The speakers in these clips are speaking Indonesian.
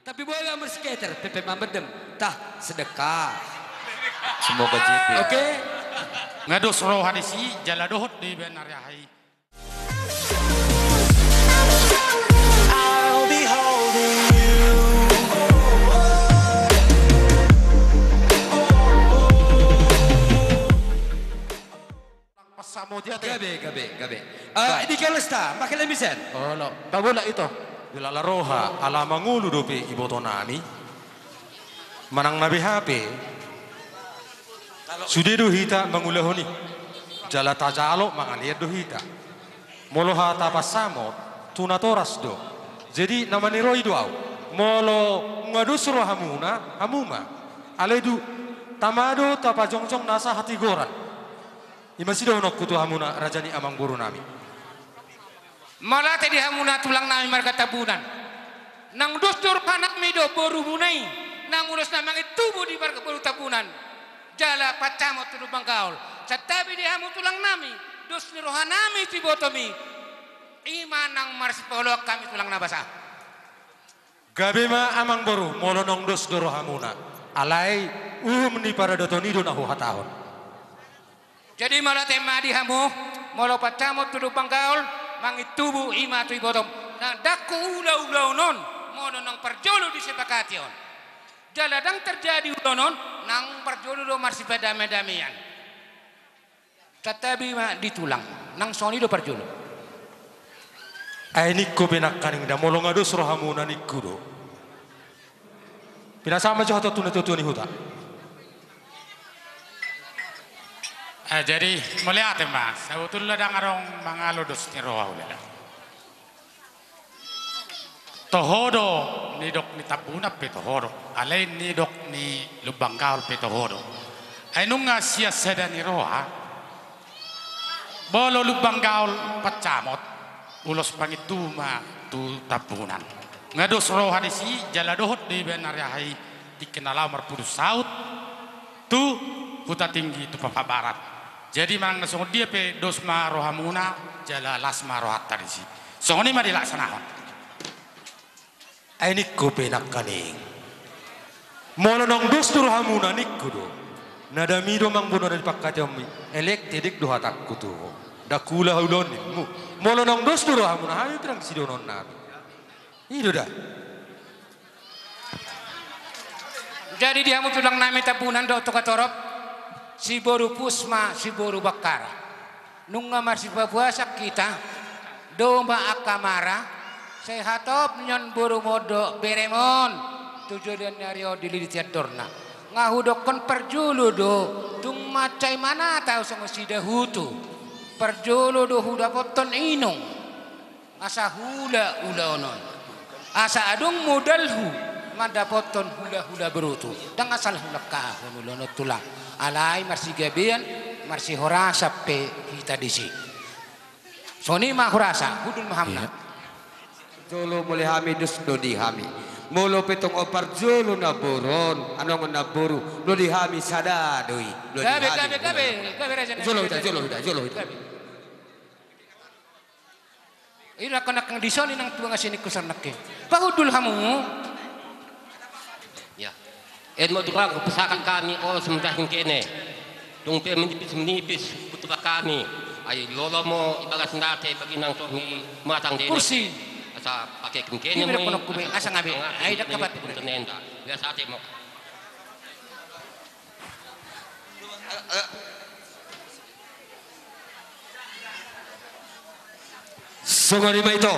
Tapi boleh gambar skater, Pepe Mambedem, tah sedekah. Semoga JP. Oke? Ngados rohani si jala dohot di benar ya hai. I'll be holding you. Pasamo dia teh. Gabe. Di Kalesta, makin lemisen. Oh no, tabula itu. Bila la roha ala mangulu dope ibotonami. Manang nabi HP. Sudah dohita mangulahoni. Jala tajalo mangaliat dohita. Moloha tapasamo tunatoras do. Jadi namanya roi doau. Molo ngadus rohamuna hamuma. Aledu tamado tapa jongjong nasa hati goran. Imasido nok kutu hamuna rajani amang buru nami. Malah tadi hamuna tulang nami marga tabunan. Nang dustur panak mido boru munai. Nang urus namang tubuh di marga boru tabunan. Jala pacamot tuduh bangkaul. Satabi di hamu tulang nami. Dus ni rohanami tibotomi. Iman nang marsipolok kami tulang nabasa. Gabe ma amang boru molo nong dos doro hamuna. Alai ni para dotonido nahu hatahon. Jadi malah tema di hamu. Molo pacamot tuduh bangkaul. Mangit tubuh ima tu ibotom. Nah daku ulau non. Mono nang perjolo disepakati on. Jaladang terjadi ulonon nang perjolo do marsi padame-damean. Tetapi ma ditulang nang soni do perjolo. Ay nikko pinakaning da molo ngados rohamuna nikko do. Pinasama jo hatotun ni huta. Jadi melihat mas, sebetulnya dang arong mangalodos ni roha ulela. Tohodo ni dok ni tabuna pe tohodo, alay ni dok ni lubang kaul pe tohodo. Ay nung nga siya seda ni roha, bolo lubang kaul pacamot, ulos pangituma tu tabunan. Ngados roha di si jaladohot di benar ya hai dikenal marpudus saut, tu huta tinggi tu papa barat. Jadi mang nasong dia pe dosma rohamuna jala lasma rohat tadi si. Songoni mah dilaksanakan. Ai nikko pe nakkaning. Mono nong dos rohamuna nikko do. Nada mido mang bono dari pakkajami. Elek tedik do hatakku tu. Dakula hulon mu. Mono nong dos rohamuna hayu pirang si donon nabi. Ido dah. Jadi dia mu tulang nami tabunan do tokatorop. Si boru pusma, si boru bakara. Nung ngamar si babuasak kita, domba akamara, sehatop nyon boru modo beremon, tujuan nyario diliditian dorna. Ngahudokon perjulu do, tung macai mana tahu sama si dahutu. Perjulu do huda poton inung, asa hula onon, asa adung modalhu, mada poton hula berutu. Dang asal hulakah ulono tulang. Alai marsi gabian marsi horasa pe kita disi. Soni mah horasa hudul mahamna. Jolo mulai hami dus do di hami. Molo petong opar jolo na boron, anong na boru, do di hami sadadoi. Gabe raja. Jolo hita. Ira kana kang disoni nang tuang asini kusar nakke. Pahudul hamu. Ya. Edmo durang pesakan kami semudah kene. Tungpe menipis putra kami. Ay lolo mo ibagas ndate bagi nang ni matang dene. Kursi. Asa pakai kene mo. Ini ko asa ngabe. Ay dak kabat tenenda. Biasa ate mo. Sungguh lima itu.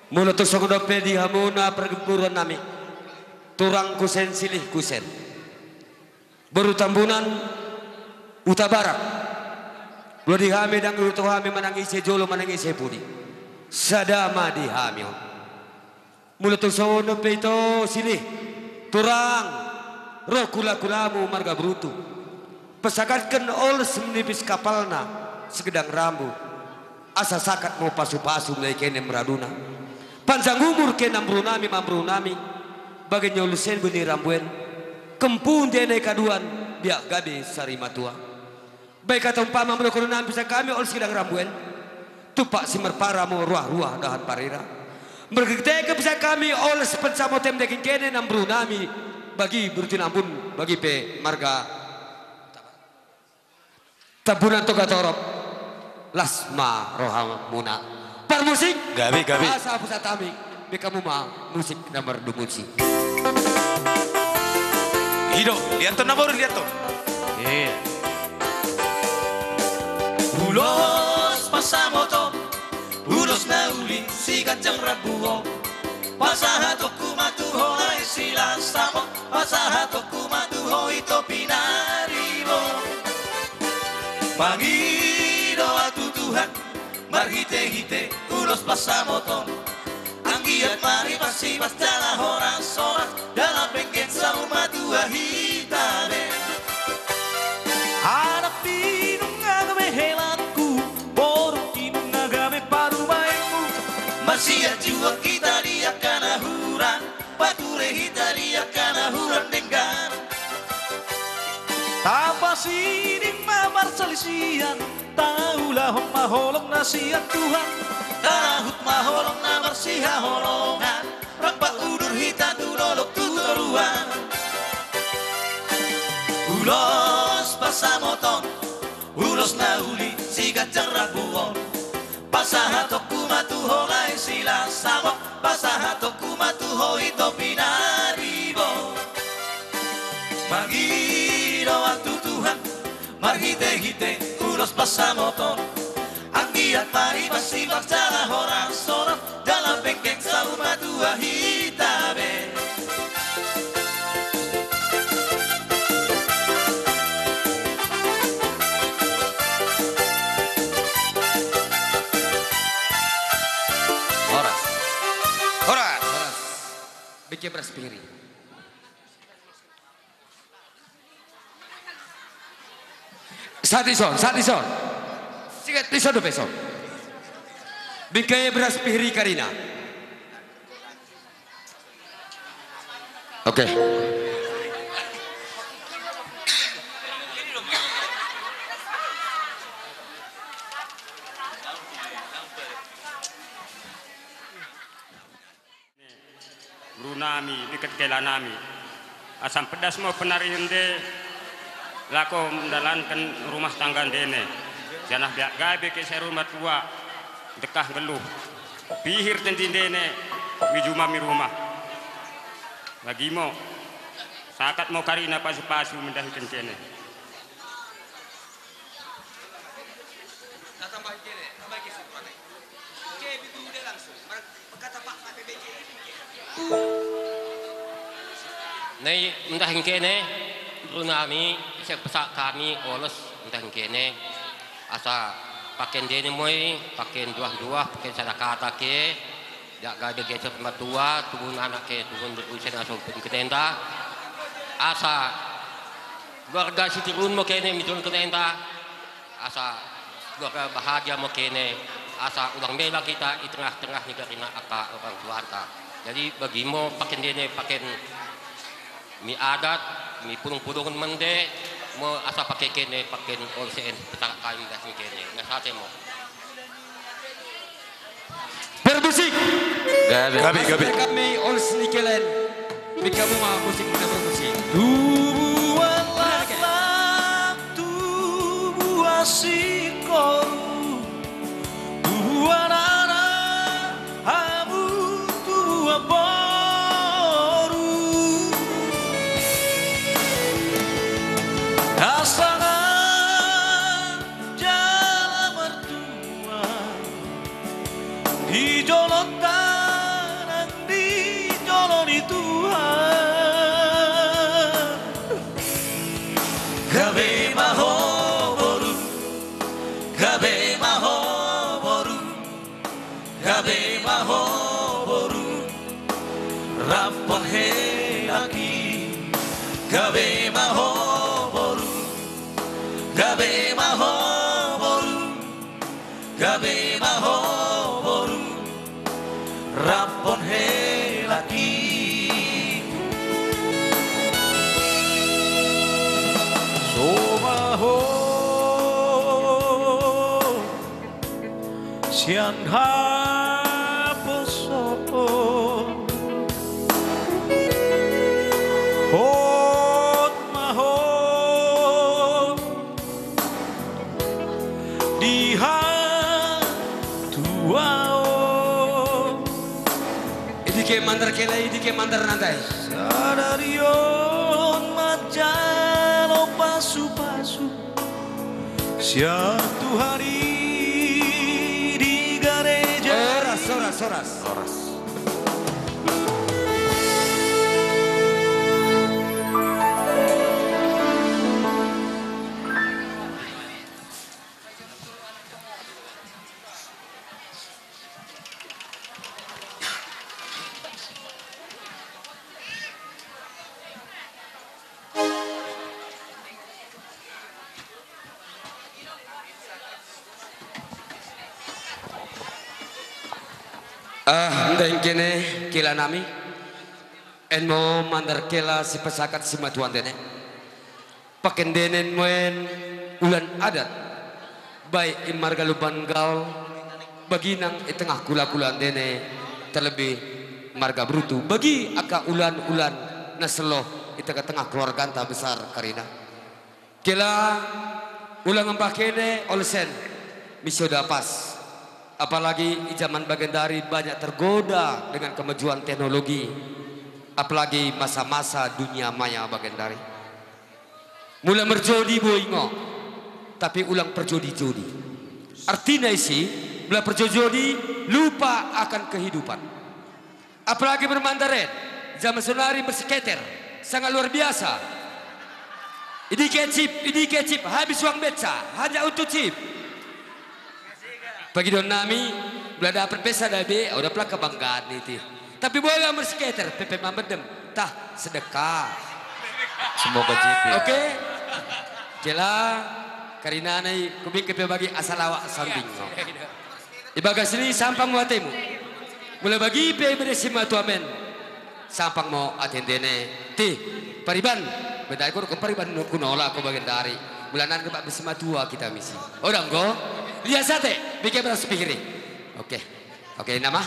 Mulut sungguh dope di hamuna pergemburan nami. Turang kusen silih kusen. Baru tambunan uta barat. Belum dihami dan uta hami menangis jolo menangis pudi. Sadama dihami. Mulut sono peito silih. Turang roh kula-kulamu marga brutu. Pesakatkan ol semenipis kapalna segedang rambu. Asa sakat mau pasu-pasu mulai kene meraduna. Panjang umur kena mambrunami. Bagai nyolusen beni rambuen kempun dene kaduan biak gabe sari matua baik kata umpama melakukan bisa kami ol sidang rambuen tupak si merpara mau ruah-ruah dahan parira Bergede bisa kami oleh pensamo tem dekin kene nam brunami bagi bertin ampun bagi pe marga tabunan toga torop lasma rohamuna par musik Gabi. asa pusatami be kamu ma musik nomor dumusi Hido, lihat tuh nabor, lihat tuh. Iya. Ulos pasamoto, ulos na uli si kacang rabuo. Pasahato kumatuho na sila samo, pasahato kumatuho ito pinaribo. Mangido atu Tuhan, marhite-hite ulos pasamoto. Anggiat mari masih pas dalam horas-horas dalam pengen sama dua hitane. Harap pinong ngagame helatku, borong kinong ngagame parumaemu. Masih jua kita dia kana huran, pature kita dia kana huran denggan. Tanpa sining mamar salisian, taulah maholong nasihat Tuhan. Tarahut maholong na marsiha holongan, rampa udur hita tunolok tutoruan. Ulos pasamoton, ulos na uli si kacang rabuon. Pasahatok kumatuho ngay sila samok, pasahatok kumatuho ito pinaribo. Magiro waktu Tuhan, marhite-hite ulos pasamoton. Anggiat mari masih baksalah orang sorot dalam bengkeng sama dua hitabe. Horas. bikin beraspiri Satison sikat liso do peso bikin beraspiri Karina. Oke. Brunami, dekat kelanami. Asam pedas mau penari ende, lako mendalankan rumah tangga dene. Janah biak gabe ke rumah tua, dekah geluh. Pihir tenti dene, mijuma mi rumah. Bagimo, sakat mau Karina pasu-pasu mendahikan kene. Nei mendahin kene, brunami, isek pesak kami olos mendahin kene, asa paken dene moy, paken dua, paken sadakata ke, jak gade ke matua, turun anak ke turun berusia asal pun ketenda, asa keluarga si turun mo kene mitun ketenda, asa keluarga bahagia mo kene, asa ulang bela kita di tengah-tengah negara aka orang tuanta. Jadi bagimo paken dene paken mi adat, mi pulung-pulungan mende, mo asa pakai kene, pakai olsen, petak kain gas kene, ngasate mo. Berbusik. Gabi. Kami ols nikelen, bikamu mah musik kita berbusik. Tubuh tubuh asikoru, tubuh anak hamu, tubuh boru. Pasangan jalan mertua, dijolok kanan, dijoloni Tuhan. Gabe maho boru, gabe maho boru, gabe maho boru, rampon helaki, gabe maho boru, gabe maho boru, gabe maho boru, rampon helaki. Somaho sian haposo mandar kelai di ke mandar nantai. Sadarion majalo pasu-pasu Siatu hari di gereja Soras. Dan kene kila nami en mo mandar kela si pesakat si matuan dene paken denen moen ulan adat baik imarga lubanggal baginang tengah kula-kulan dene terlebih marga brutu bagi aka ulan-ulan naseloh ita tengah keluarga anta besar karina kila ulang empakene olesen misoda pas. Apalagi di zaman Bagendari banyak tergoda dengan kemajuan teknologi. Apalagi masa-masa dunia maya Bagendari. Mula merjodi boingo, tapi ulang perjodi-jodi. Artinya isi, mula perjodi lupa akan kehidupan. Apalagi bermandarin, zaman sonari bersiketer, sangat luar biasa. Ini kecip, habis uang beca, hanya untuk chip. Pagi don nami belada perpesa dabe udah plak kebanggaan itu. Tapi boleh berskater pepe mamedem tah sedekah. Semoga jipi. Oke. Jela karina nai kubing kepe bagi asal awak samping. Ibaga sini sampang muatemu. Mulai bagi pe beresima tu amen. Sampang mau atendene ti pariban bedai ko pariban kunola ko Bagendari. Bulanan ke bersama tua kita misi. Orang go lihat sate bikin beras pikiri. Oke, nama